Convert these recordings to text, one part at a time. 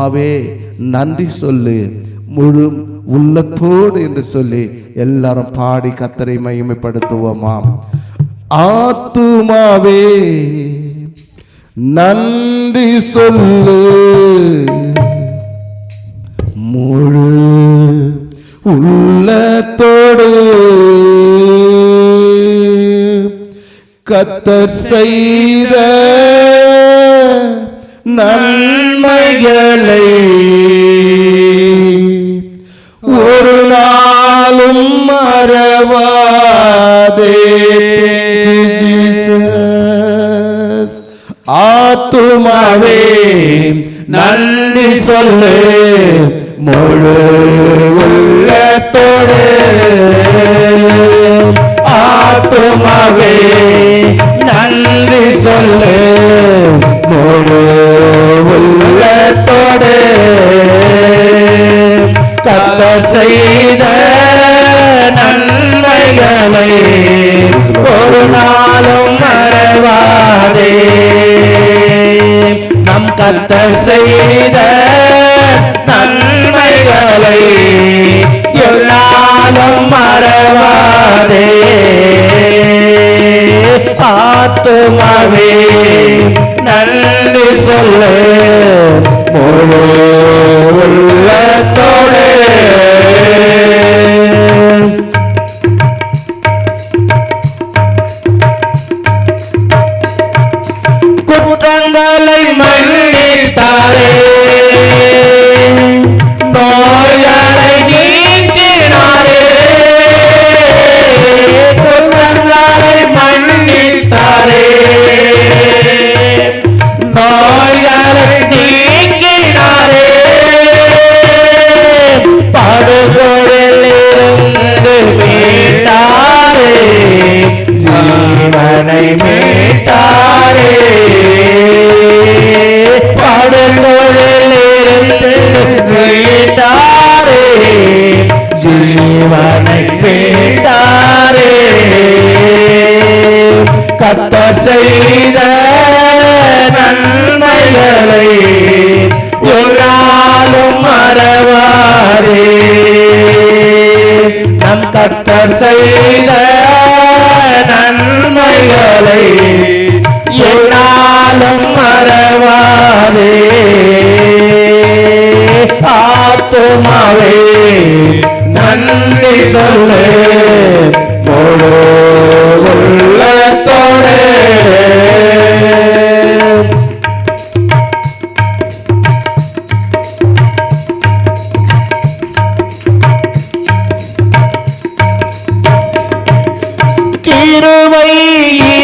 அவே நன்றி சொல்லு முழு உள்ளத்தோடு என்று சொல்லி எல்லாரும் பாடி கர்த்தரை மகிமைப்படுத்துவோமாம். ஆத்துமாவே நன்றி சொல்லு முழு உள்ளத்தோடு கர்த்தர் செய்த நன்மைகளை ஒரு நாளும் மறவாதே. ஆத்துமாவே நன்றி சொல்லு முழு உள்ளத்தோடு. ஆத்துமாவே நன்றி சொல்லு முழு உள்ளத்தோடு. கர்த்தர் செய்த நன்மைகளை ஒரு நாளும் மறவாதே. நம் கர்த்தர் செய்த நன்மைகளை எல்லாரும் மறவாதே. ஆத்துமாவே நன்றி சொல்லு முழு உள்ளத்தோடு. குற்றங்களை மன்னித்தாரே, நோய்களை நீக்கினாரே. குற்றங்களை மன்னித்தாரே, நோய்களை நீக்கினாரே. படுகொலில் இருந்து மீட்டாரே, ஜீவனை மீட்டாரே. படுகொலில் இருந்து மீட்டாரே, ஜீவனை மீட்டாரே. கர்த்தர் செய்த நன்மைகளை எல்லாரும் மறவாதே. நம் கர்த்தர் செய்த நன்மைகளை எல்லாரும் மறவாதே. ஆத்துமாவே நன்றி சொல்லு முழு உள்ளத்தோடு. கிருபை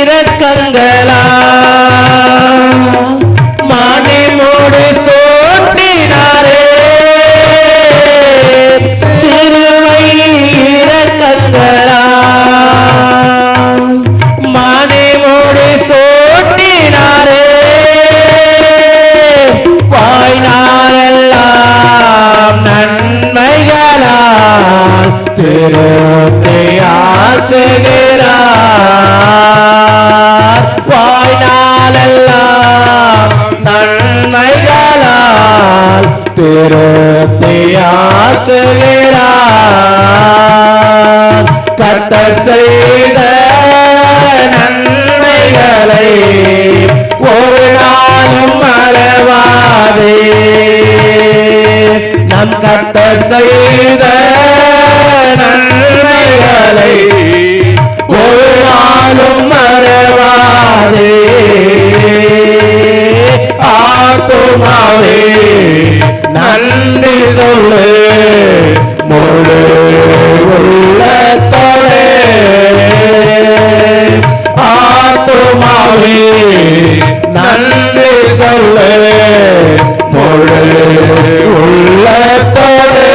இரக்கங்களா மணிமூடு சோற்றினாரே. கிருபை இரக்கங்களா மணிமூடு சோற்றினாரே. வாய்நாளெல்லாம் நன்மைகளால் திருப்தியாக்குகிறார். வாழ்நாளெல்லாம் நன்மைகளால் திருப்தியாக்குகிறார். கர்த்தர் செய்த நன்மைகளை ஒரு நாளும் மறவாதே. நம் கர்த்தர் செய்த நன்மைகளை ஒரு நாளும் மறவாதே. ஆத்துமாவே நன்றி சொல்லு முழு உள்ளத்தோடு. ஆத்துமாவே நன்றி சொல்லு முழு உள்ளத்தோடு.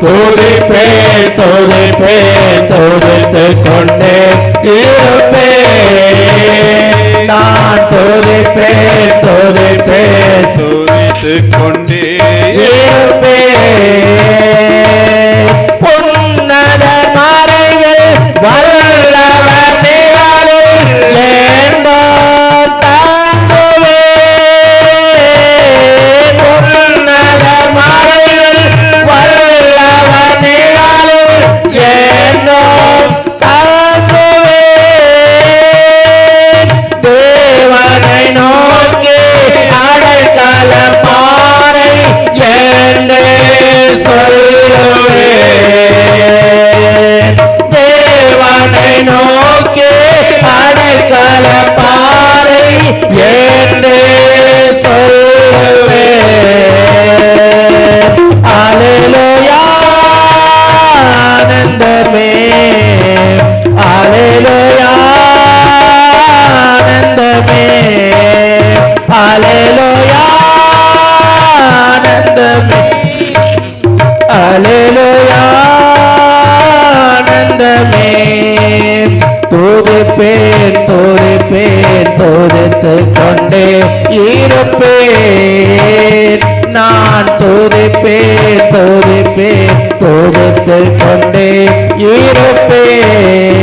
துதிப்பேன் துதிப்பேன் துதித்துக் கொண்டே இருப்பேன். நான் துதிப்பேன் துதிப்பேன் துதித்துக் கொண்டே இருப்பேன். உன்னத மறைவில் வல்லவர் நிழலில் ஏந்தோ தாங்குவேன். உன்னத மறைவில் வல்லவர் நிழலில் ஏந்தோ தாங்குவேன். தேவனை நோக்கி அடைக்கல பாறை என்று சொல்லுவேன். தேவனை நோக்கி அடைக்கல பாறை என்று சொல்லுவேன். அல்லேலூயா ஆனந்தமே, அல்லேலூயா ஆனந்தமே, அல்லேலூயா ஆனந்தமே, அல்லேலூயா ஆனந்தமே. துதிப்பேன் துதிப்பேன் துதித்துக் கொண்டே இருப்பேன். நான் துதிப்பேன் துதிப்பேன் துதித்துக் கொண்டே இருப்பேன்.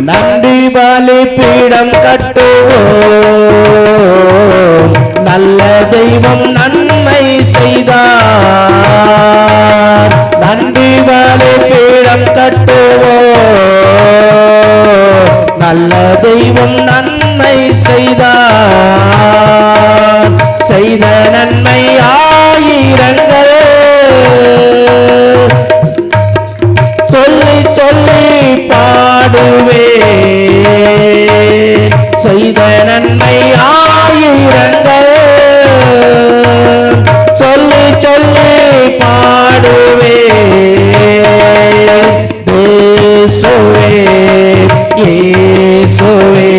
நன்றி பலிபீடம் கட்டுவோம், நல்ல தெய்வம் நன்மை செய்தார். நன்றி பலிபீடம் கட்டுவோம், நல்ல தெய்வம் நன்மை செய்தார். செய்த நன்மை ஆயிரங்கள் சொல்லி சொல்லி பாடுவேன். செய்த நன்மை ஆயிரங்கள் சொல்லி சொல்லி பாடுவேன். இயேசுவே இயேசுவே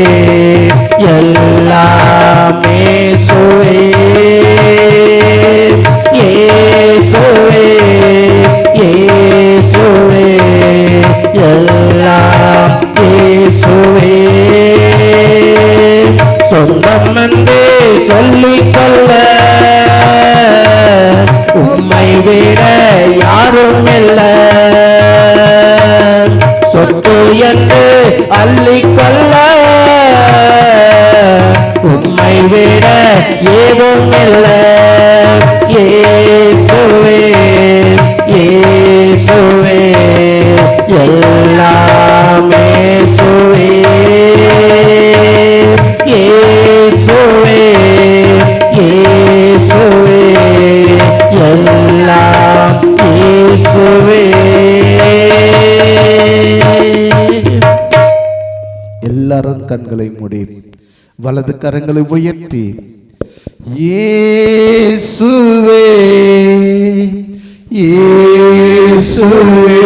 எல்லாம் இயேசுவே, இயேசுவே இயேசுவே எல்லாம் இயேசுவே. சொந்தம் என்றே சொல்லிக்கொள்ள உம்மை விட யாரும் இல்லை. சொத்து என்று அள்ளிக்கொள்ள உம்மை விட ஏதும் இல்லை. இயேசுவே இயேசுவே எல்லாம் இயேசுவே, இயேசுவே இயேசுவே எல்லாம் இயேசுவே. எல்லாரும் கண்களை மூடி வலது கரங்களை உயர்த்தி இயேசுவே இயேசுவே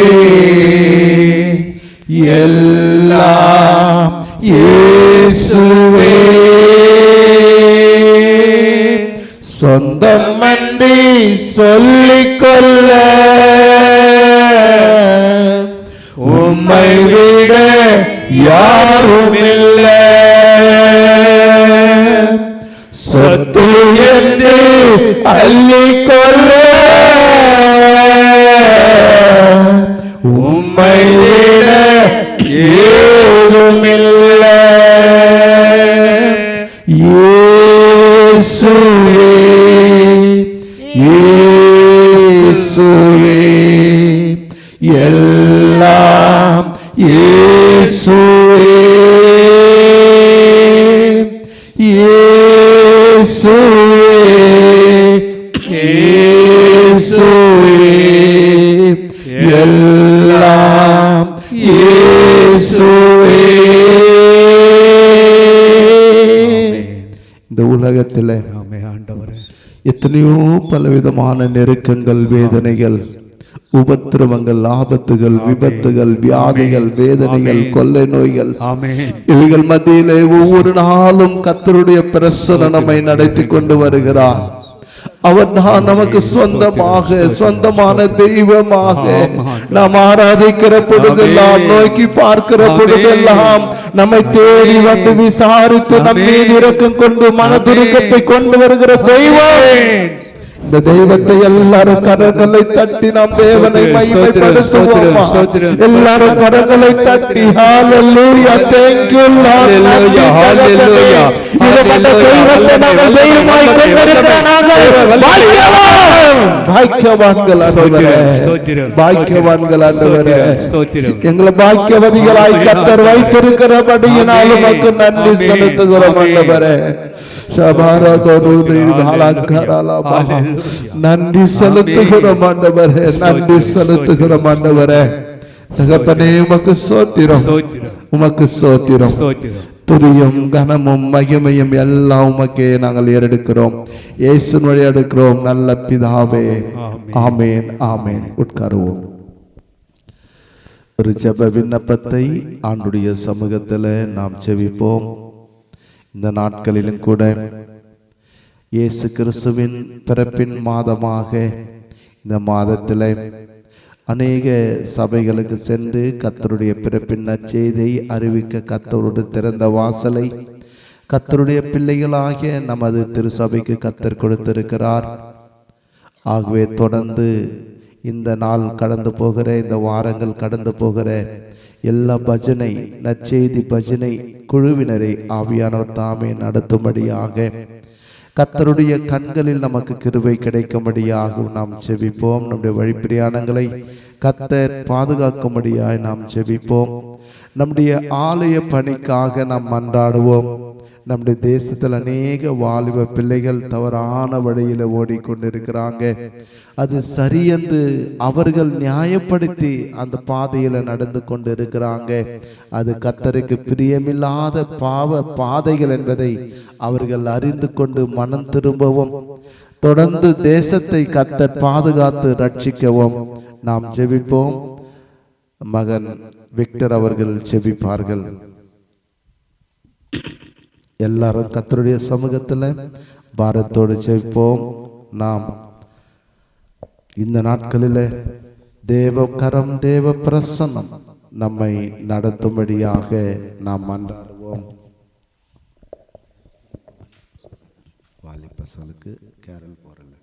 எல்லாம் இயேசுவே. சொந்தம் அன்றி சொல்லிக்கொள்ள உம்மை விட யாரும் இல்லை. சொத்து என்று அள்ளிக்கொள்ள உம்மை விட ஏதும் இல்லை. இயேசுவே இயேசுவே எல்லாம் இயேசுவே, இயேசுவே இயேசுவே எல்லாம் இயேசுவே. இந்த உலகத்தில் எத்தனையோ பலவிதமான நெருக்கங்கள் வேதனைகள் உபத்திரவங்கள், ஆபத்துகள், விபத்துகள், வியாதிகள், வேதனைகள், கொள்ளை நோய்கள், இவைகள் மத்தியிலே ஒவ்வொரு நாளும் கர்த்தருடைய பிரசன்னம் நம்மை நடத்தி கொண்டு வருகிறார். அவர் தான் நமக்கு சொந்தமான தெய்வமாக நாம் ஆராதிக்கிற பொழுதெல்லாம், நோக்கி பார்க்கிற பொழுதெல்லாம் நம்மை தேடி வந்து விசாரித்து நம் மீது இரக்கம் கொண்டு மனதுருக்கத்தை கொண்டு வருகிற தெய்வம். இந்த தெய்வத்தை எல்லாரும் கரங்களை தட்டி நாம் தேவனை மகிமைப்படுத்துவோமா? எல்லாரும் கரங்களை தட்டி ஹalleluya, thank you Lord, hallelujah. இந்த தெய்வத்தை நாங்கள் தெய்வமாய் கொண்டிருக்கிற நாங்கள் பாக்கியவான்கள் ஆண்டவரே, பாக்கியவான்கள் ஆண்டவரே. எங்களை பாக்கியவதிகளாய் கர்த்தர் வைத்திருக்கிறபடியினால் உமக்கு நன்றி செலுத்துகிறோம் ஆண்டவரே. நன்றி செலுத்துகிறோம் ஆண்டவரே, நன்றி செலுத்துகிறோம் ஆண்டவரே. தகப்பனே உமக்கு ஸ்தோத்திரம், உமக்கு ஸ்தோத்திரம். துதியும் கனமும் மகிமையும் எல்லாம் உமக்கே நாங்கள் ஏறெடுக்கிறோம், இயேசுவின் வழி எடுக்கிறோம் நல்ல பிதாவே. ஆமேன், ஆமேன். உட்காருவோம். ஒரு ஜெப விண்ணப்பத்தை ஆண்டுடைய சமூகத்தில் நாம் செவிப்போம். இந்த நாட்களிலும் கூட இயேசு கிறிஸ்துவின் பிறப்பின் மாதமாக இந்த மாதத்தில் அநேக சபைகளுக்கு சென்று கர்த்தருடைய பிறப்பின் நற்செய்தியை அறிவிக்க கர்த்தரோடு திறந்த வாசலை கர்த்தருடைய பிள்ளைகளாகிய நமது திருச்சபைக்கு கர்த்தர் கொடுத்திருக்கிறார். ஆகவே தொடர்ந்து இந்த நாள் கடந்து போகிற, இந்த வாரங்கள் கடந்து போகிற எல்லா பஜனை, நற்செய்தி பஜனை குழுவினரை ஆவியானவர் தாமே நடத்தும்படியாக கர்த்தருடைய கண்களில் நமக்கு கிருபை கிடைக்கும்படியாக நாம் செபிப்போம். நம்முடைய வழிப்பிரயாணங்களை கர்த்தர் பாதுகாக்கும்படியாய் நாம் செபிப்போம். நம்முடைய ஆலய பணிக்காக நாம் மன்றாடுவோம். நம்முடைய தேசத்தில் அநேக வாலிப பிள்ளைகள் தவறான வழியில் ஓடிக்கொண்டிருக்கிறாங்க. அது சரியென்று அவர்கள் நியாயப்படுத்தி அந்த பாதையில் நடந்து கொண்டு இருக்கிறாங்க. அது கர்த்தருக்கு பிரியமில்லாத பாவ பாதைகள் என்பதை அவர்கள் அறிந்து கொண்டு மனம் திரும்பவும் தொடர்ந்து தேசத்தை கர்த்தர் பாதுகாத்து ரட்சிக்கவும் நாம் ஜெபிப்போம். மகன் விக்டர் அவர்கள் ஜெபிப்பார்கள். எல்லாரும் கர்த்தருடைய சமூகத்தில் பாரத்தோடு ஜெபிப்போம். நாம் இந்த நாட்களில் தேவ கரம், தேவ பிரசன்னம் நம்மை நடத்தும்படியாக நாம் மன்றாடுவோம். வாலிபசலுக்கு கேரல் போறல